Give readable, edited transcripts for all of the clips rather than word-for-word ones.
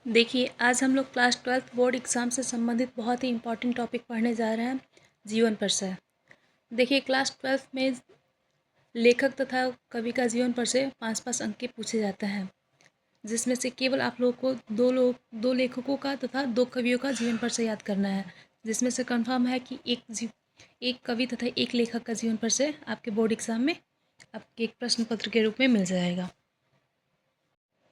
देखिए, आज हम लोग क्लास 12th बोर्ड एग्ज़ाम से संबंधित बहुत ही इम्पोर्टेंट टॉपिक पढ़ने जा रहे हैं, जीवन परिचय। देखिए, क्लास 12th में लेखक तथा कवि का जीवन परिचय 5-5 अंक के पूछे जाते हैं, जिसमें से केवल आप लोगों को दो लेखकों का तथा 2 कवियों का जीवन परिचय याद करना है, जिसमें से कन्फर्म है कि एक कवि तथा एक लेखक का जीवन परिचय आपके बोर्ड एग्ज़ाम में आपके एक प्रश्न पत्र के रूप में मिल जाएगा।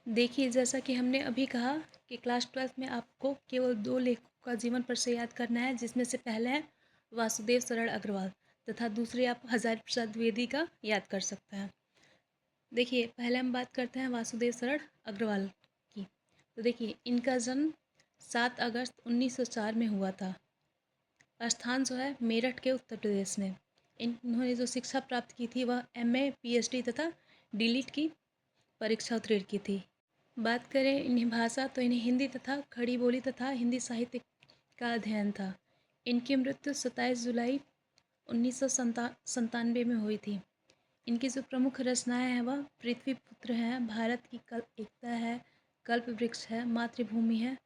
देखिए, जैसा कि हमने अभी कहा कि क्लास 12th में आपको केवल 2 लेखकों का जीवन परिचय याद करना है, जिसमें से पहले है वासुदेव सरल अग्रवाल तथा दूसरे आप हजारी प्रसाद द्विवेदी का याद कर सकते हैं। देखिए, पहले हम बात करते हैं वासुदेव सरल अग्रवाल की। तो देखिए, इनका जन्म 7 अगस्त 1904 में हुआ था। स्थान जो है मेरठ के उत्तर प्रदेश में। इन्होंने जो शिक्षा प्राप्त की थी वह एमए, पीएचडी तथा डीलिट की परीक्षा उत्तीर्ण की थी। बात करें इन्हें भाषा तो इन्हें हिंदी तथा खड़ी बोली तथा हिंदी साहित्य का अध्ययन था। इनकी मृत्यु 27 जुलाई 1997 में हुई थी। इनकी जो प्रमुख रचनाएं हैं वह पृथ्वी पुत्र हैं, भारत की एकता है, कल्प वृक्ष है, मातृभूमि है,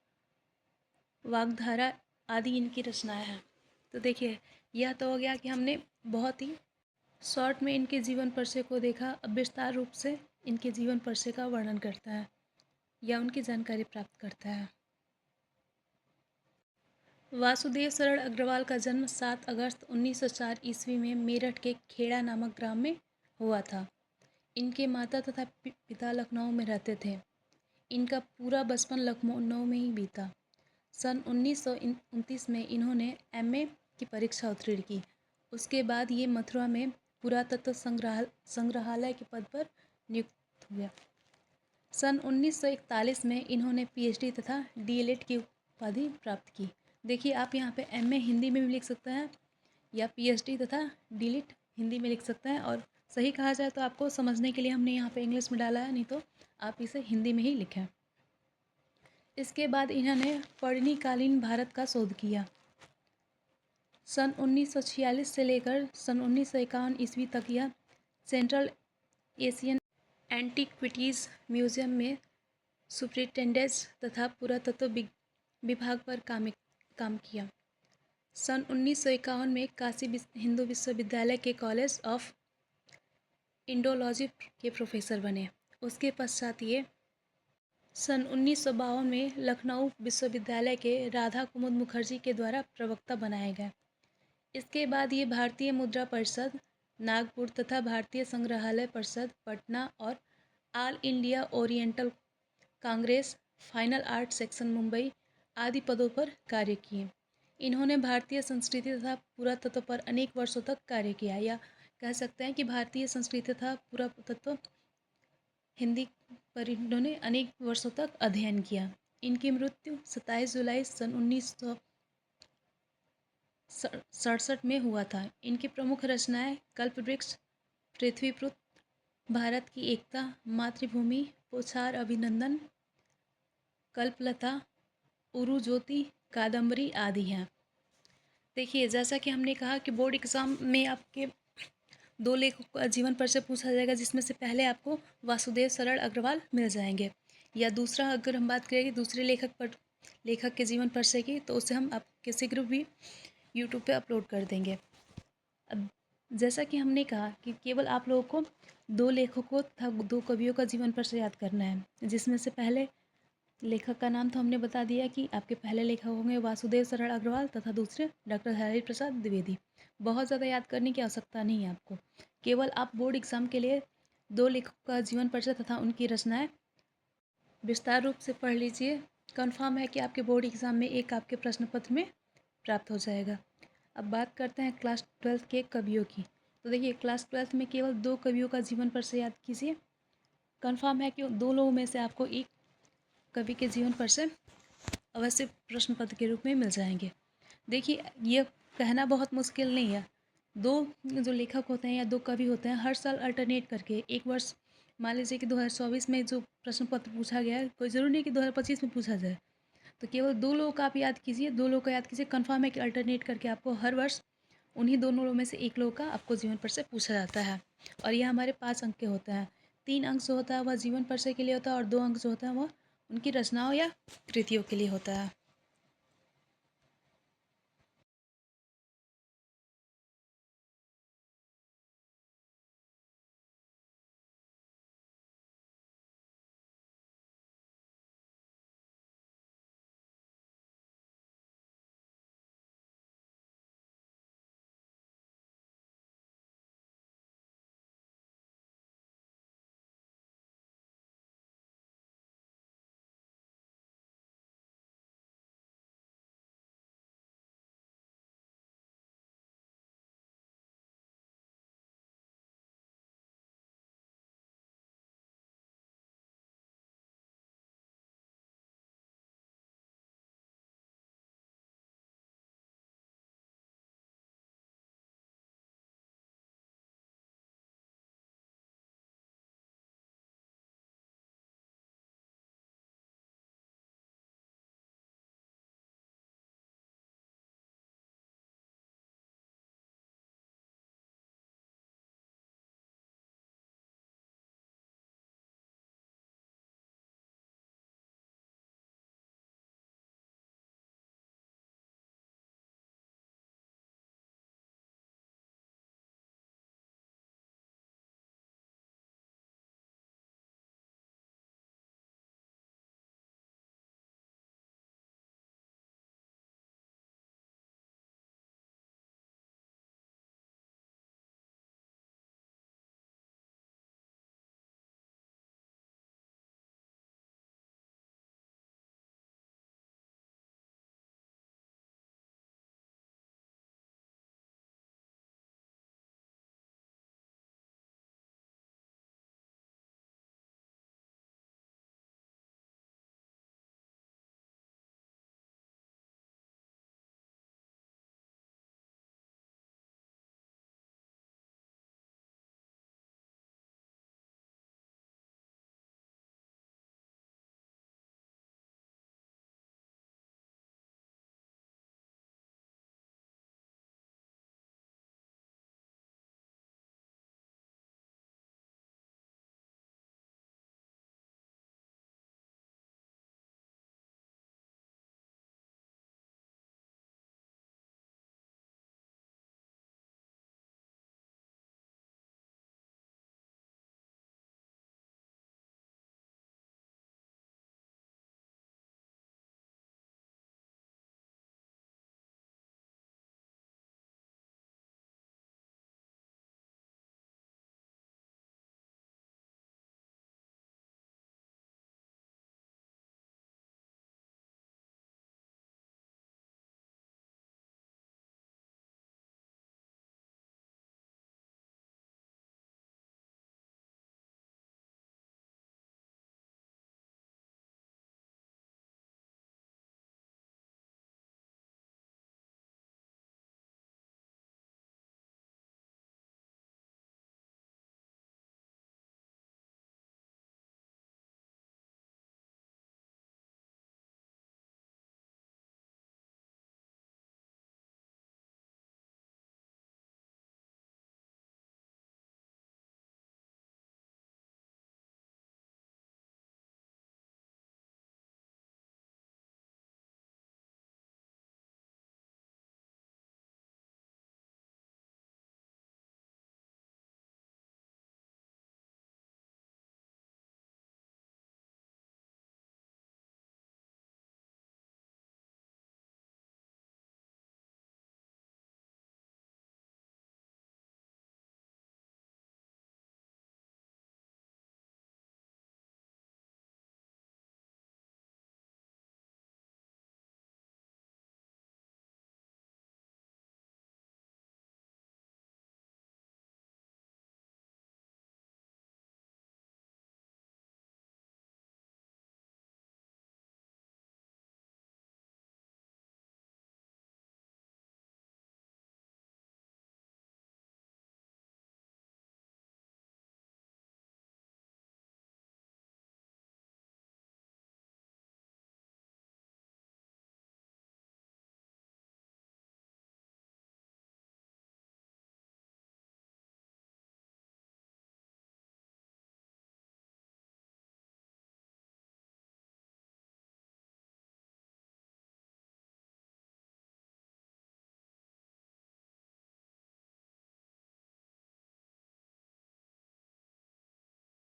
वाग्धारा आदि इनकी रचनाएं हैं। तो देखिए, यह तो हो गया कि हमने बहुत ही शॉर्ट में इनके जीवन परिचय को देखा। अब विस्तार रूप से इनके जीवन परिचय का वर्णन करता है या उनकी जानकारी प्राप्त करता है। वासुदेव सरल अग्रवाल का जन्म 7 अगस्त 1904 ईस्वी में मेरठ के खेड़ा नामक ग्राम में हुआ था। इनके माता तथा पिता लखनऊ में रहते थे। इनका पूरा बचपन लखनऊ में ही बीता। सन 1929 में इन्होंने एमए की परीक्षा उत्तीर्ण की। उसके बाद ये मथुरा में पुरातत्व संग्रहालय के पद पर नियुक्त हुए। सन 1941 में इन्होंने पीएचडी तथा डीएलएड की उपाधि प्राप्त की। देखिए, आप यहाँ पे एमए हिंदी में भी लिख सकते हैं या पीएचडी तथा डीएलएड हिंदी में लिख सकते हैं, और सही कहा जाए तो आपको समझने के लिए हमने यहाँ पे इंग्लिश में डाला है, नहीं तो आप इसे हिंदी में ही लिखें। इसके बाद इन्होंने पर्णिकालीन भारत का शोध किया। सन 1946 से लेकर सन 1951 ईस्वी तक यह सेंट्रल एशियन एंटीक्विटीज़ म्यूजियम में सुपरिटेंडेंट तथा पुरातत्व विभाग पर काम किया। सन 1951 में काशी हिंदू विश्वविद्यालय के कॉलेज ऑफ इंडोलॉजी के प्रोफेसर बने। उसके पश्चात ये सन 1952 में लखनऊ विश्वविद्यालय के राधा कुमुद मुखर्जी के द्वारा प्रवक्ता बनाए गए। इसके बाद ये भारतीय मुद्रा परिषद नागपुर तथा भारतीय संग्रहालय परिषद पटना और all India oriental Congress fine art section Mumbai आदि पदों पर कार्य किए। इन्होंने भारतीय संस्कृति तथा पुरातत्व पर अनेक वर्षों तक कार्य किया, या कह सकते हैं कि भारतीय संस्कृति तथा पुरातत्व हिंदी पर इन्होंने अनेक वर्षों तक अध्ययन किया। इनकी मृत्यु 27 जुलाई सन 1967 में हुआ था। इनकी प्रमुख रचनाएं कल्प वृक्ष, पृथ्वी पुत्र, भारत की एकता, मातृभूमि, पोछार अभिनंदन, कल्पलता, उरु ज्योति, कादम्बरी आदि हैं। देखिए, जैसा कि हमने कहा कि बोर्ड एग्ज़ाम में आपके 2 लेखकों का जीवन परिचय पूछा जाएगा, जिसमें से पहले आपको वासुदेव सरल अग्रवाल मिल जाएंगे, या दूसरा अगर हम बात करें दूसरे लेखक के जीवन परिचय की, तो उसे हम आपके शीघ्र भी यूट्यूब पे अपलोड कर देंगे। अब जैसा कि हमने कहा कि केवल आप लोगों को 2 लेखकों तथा 2 कवियों का जीवन परिचय याद करना है, जिसमें से पहले लेखक का नाम तो हमने बता दिया कि आपके पहले लेखक होंगे वासुदेव सरल अग्रवाल तथा दूसरे डॉक्टर हजारी प्रसाद द्विवेदी। बहुत ज़्यादा याद करने की आवश्यकता नहीं है आपको। केवल आप बोर्ड एग्ज़ाम के लिए 2 लेखकों का जीवन परिचय तथा उनकी रचनाएं विस्तार रूप से पढ़ लीजिए। कन्फर्म है कि आपके बोर्ड एग्ज़ाम में एक आपके प्रश्न पत्र में प्राप्त हो जाएगा। अब बात करते हैं क्लास 12th के कवियों की। तो देखिए, क्लास 12th में केवल 2 कवियों का जीवन परिचय याद कीजिए। कन्फर्म है कि 2 लोगों में से आपको एक कवि के जीवन परिचय अवश्य प्रश्न पत्र के रूप में मिल जाएंगे। देखिए, ये कहना बहुत मुश्किल नहीं है। 2 जो लेखक होते हैं या 2 कवि होते हैं, हर साल अल्टरनेट करके एक वर्ष, मान लीजिए कि 2024 में जो प्रश्न पत्र पूछा गया है, कोई ज़रूरी नहीं कि 2025 में पूछा जाए। तो केवल 2 लोगों का आप याद कीजिए, 2 लोगों का याद कीजिए। कन्फर्म है कि अल्टरनेट करके आपको हर वर्ष उन्हीं दोनों लोगों में से एक लोग का आपको जीवन परिचय पूछा जाता है, और यह हमारे 5 अंक के होते हैं। 3 अंक जो होता है वह जीवन परिचय के लिए होता है, और 2 अंक जो होता है वह उनकी रचनाओं या कृतियों के लिए होता है।